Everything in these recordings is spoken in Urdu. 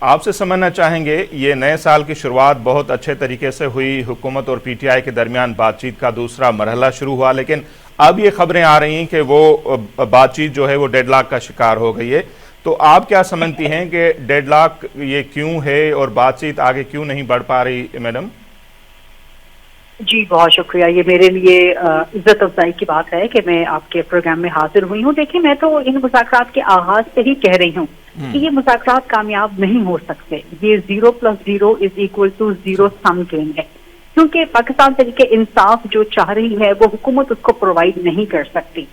آپ سے سمجھنا چاہیں گے یہ نئے سال کی شروعات بہت اچھے طریقے سے ہوئی، حکومت اور پی ٹی آئی کے درمیان بات چیت کا دوسرا مرحلہ شروع ہوا، لیکن اب یہ خبریں آ رہی ہیں کہ وہ بات چیت جو ہے وہ ڈیڈ لاک کا شکار ہو گئی ہے۔ تو آپ کیا سمجھتی ہیں کہ ڈیڈ لاک یہ کیوں ہے اور بات چیت آگے کیوں نہیں بڑھ پا رہی میڈم؟ جی بہت شکریہ، یہ میرے لیے عزت افزائی کی بات ہے کہ میں آپ کے پروگرام میں حاضر ہوئی ہوں۔ دیکھیں، میں تو ان مذاکرات کے آغاز سے ہی کہہ رہی ہوں کہ یہ مذاکرات کامیاب نہیں ہو سکتے۔ یہ 0+0=0 سم گیم ہے، کیونکہ پاکستان تحریک انصاف جو چاہ رہی ہے وہ حکومت اس کو پرووائڈ نہیں کر سکتی۔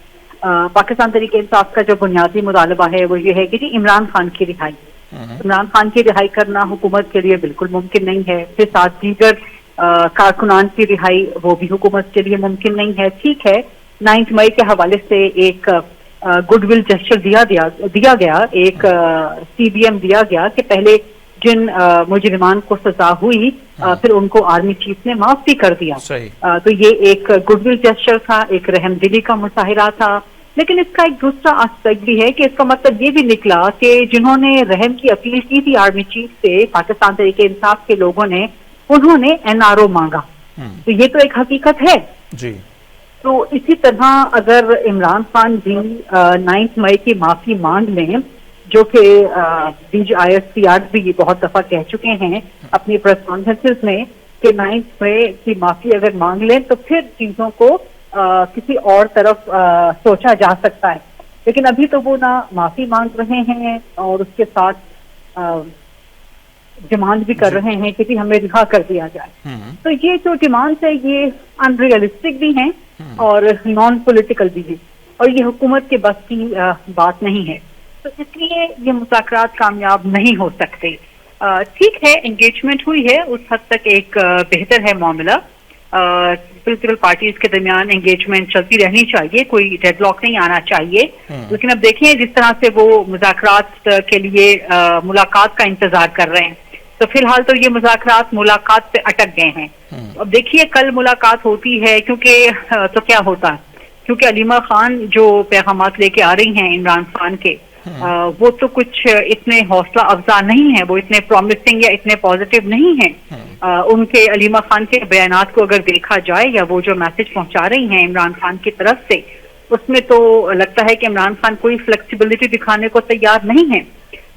پاکستان تحریک انصاف کا جو بنیادی مطالبہ ہے وہ یہ ہے کہ جی عمران خان کی رہائی، عمران خان کی رہائی کرنا حکومت کے لیے بالکل ممکن نہیں ہے۔ پھر ساتھ دیگر کارکنان کی رہائی وہ بھی حکومت کے لیے ممکن نہیں ہے۔ ٹھیک ہے، 9 مئی کے حوالے سے ایک گڈ ول جسچر دیا گیا، ایک سی بی ایم دیا گیا کہ پہلے جن مجرمان کو سزا ہوئی پھر ان کو آرمی چیف نے معاف بھی کر دیا۔ تو یہ ایک گڈ ول جسچر تھا، ایک رحم دلی کا مظاہرہ تھا۔ لیکن اس کا ایک دوسرا آسپیکٹ بھی ہے کہ اس کا مطلب یہ بھی نکلا کہ جنہوں نے رحم کی اپیل کی تھی آرمی چیف سے، پاکستان تحریک انصاف کے لوگوں نے، انہوں نے این آر او مانگا۔ تو یہ تو ایک حقیقت ہے جی۔ تو اسی طرح اگر عمران خان بھی 9 مئی کی معافی مانگ لیں، جو کہ ISPR بھی بہت دفعہ کہہ چکے ہیں اپنی پریس کانفرنسز میں کہ 9 مئی کی معافی اگر مانگ لیں تو پھر چیزوں کو کسی اور طرف سوچا جا سکتا ہے۔ لیکن ابھی تو وہ نہ معافی مانگ رہے ہیں اور اس کے ساتھ ڈیمانڈ بھی کر رہے ہیں کہ ہمیں رہا کر دیا جائے۔ تو یہ جو ڈیمانڈ ہے یہ ان ریئلسٹک بھی ہیں اور نان پولیٹیکل بھی ہیں، اور یہ حکومت کے بس کی بات نہیں ہے۔ تو اس لیے یہ مذاکرات کامیاب نہیں ہو سکتے۔ ٹھیک ہے، انگیجمنٹ ہوئی ہے، اس حد تک ایک بہتر ہے معاملہ۔ پولیٹیکل پارٹیز کے درمیان انگیجمنٹ چلتی رہنی چاہیے، کوئی ڈیڈ لاک نہیں آنا چاہیے۔ لیکن اب دیکھیں جس طرح سے وہ مذاکرات کے لیے ملاقات کا انتظار کر رہے ہیں، تو فی الحال تو یہ مذاکرات ملاقات پہ اٹک گئے ہیں۔ اب دیکھیے کل ملاقات ہوتی ہے، کیونکہ تو کیا ہوتا ہے، کیونکہ علیمہ خان جو پیغامات لے کے آ رہی ہیں عمران خان کے، وہ تو کچھ اتنے حوصلہ افزا نہیں ہیں، وہ اتنے پرومسنگ یا اتنے پازیٹیو نہیں ہیں۔ ان کے علیمہ خان کے بیانات کو اگر دیکھا جائے یا وہ جو میسج پہنچا رہی ہیں عمران خان کی طرف سے، اس میں تو لگتا ہے کہ عمران خان کوئی فلیکسیبلٹی دکھانے کو تیار نہیں ہے۔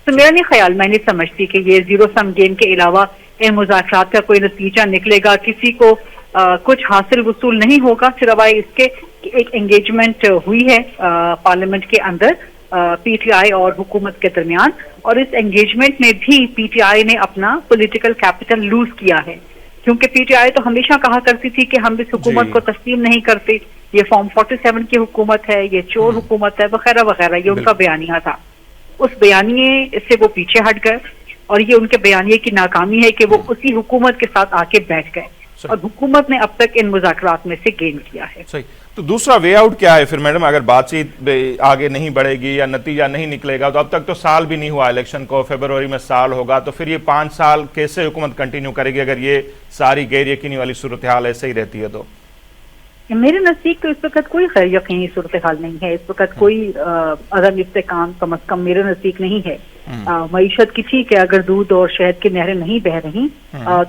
تو میرا نہیں خیال، میں نہیں سمجھتی کہ یہ 0 سم گیم کے علاوہ ان مذاکرات کا کوئی نتیجہ نکلے گا۔ کسی کو کچھ حاصل وصول نہیں ہوگا سوائے اس کے کہ ایک انگیجمنٹ ہوئی ہے پارلیمنٹ کے اندر پی ٹی آئی اور حکومت کے درمیان، اور اس انگیجمنٹ میں بھی پی ٹی آئی نے اپنا پولیٹیکل کیپٹل لوز کیا ہے، کیونکہ پی ٹی آئی تو ہمیشہ کہا کرتی تھی کہ ہم اس حکومت کو تسلیم نہیں کرتے، یہ فارم 47 کی حکومت ہے، یہ چور حکومت ہے، وغیرہ وغیرہ، یہ ان کا بیانیہ تھا۔ اس بیانیے سے وہ پیچھے ہٹ گئے، اور یہ ان کے بیانیے کی ناکامی ہے کہ وہ اسی حکومت کے ساتھ آ کے بیٹھ گئے، اور حکومت نے اب تک ان مذاکرات میں سے گین کیا ہے۔ تو دوسرا وے آؤٹ کیا ہے پھر میڈم؟ اگر بات چیت آگے نہیں بڑھے گی یا نتیجہ نہیں نکلے گا، تو اب تک تو سال بھی نہیں ہوا الیکشن کو، فیبروری میں سال ہوگا، تو پھر یہ 5 سال کیسے حکومت کنٹینیو کرے گی اگر یہ ساری غیر یقینی والی صورتحال ایسے ہی رہتی ہے؟ تو میرے نزدیک تو اس وقت کوئی غیر یقینی صورتحال نہیں ہے، اس وقت کوئی عدم استحکام کم از کم میرے نزدیک نہیں ہے۔ معیشت کی ٹھیک ہے، اگر دودھ اور شہد کی نہریں نہیں بہہ رہی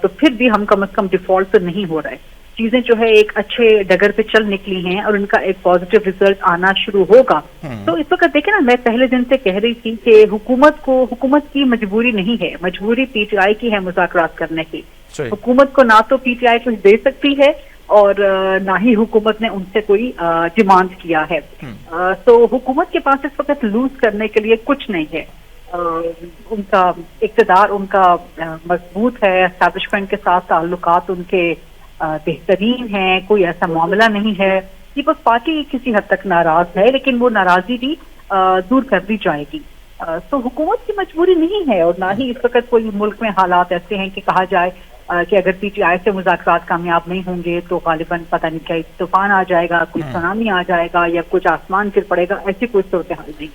تو پھر بھی ہم کم از کم ڈیفالٹ تو نہیں ہو رہے، چیزیں جو ہے ایک اچھے ڈگر پہ چل نکلی ہیں اور ان کا ایک پازیٹیو ریزلٹ آنا شروع ہوگا۔ تو اس وقت دیکھیں نا، میں پہلے دن سے کہہ رہی تھی کہ حکومت کی مجبوری نہیں ہے، مجبوری پی ٹی آئی کی ہے مذاکرات کرنے کی۔ حکومت کو نہ تو پی ٹی آئی کچھ دے سکتی ہے اور نہ ہی حکومت نے ان سے کوئی ڈیمانڈ کیا ہے۔ تو حکومت کے پاس اس وقت لوز کرنے کے لیے کچھ نہیں ہے۔ ان کا اقتدار ان کا مضبوط ہے، اسٹیبلشمنٹ کے ساتھ تعلقات ان کے بہترین ہیں، کوئی ایسا معاملہ نہیں ہے۔ یہ بس پارٹی کسی حد تک ناراض ہے، لیکن وہ ناراضی بھی دور کر دی جائے گی۔ تو حکومت کی مجبوری نہیں ہے، اور نہ ہی اس وقت کوئی ملک میں حالات ایسے ہیں کہ کہا جائے کہ اگر پی ٹی آئی سے مذاکرات کامیاب نہیں ہوں گے تو غالباً پتہ نہیں کیا طوفان آ جائے گا، کوئی سونامی آ جائے گا یا کچھ آسمان گر پڑے گا، ایسی کوئی صورتحال نہیں ہے۔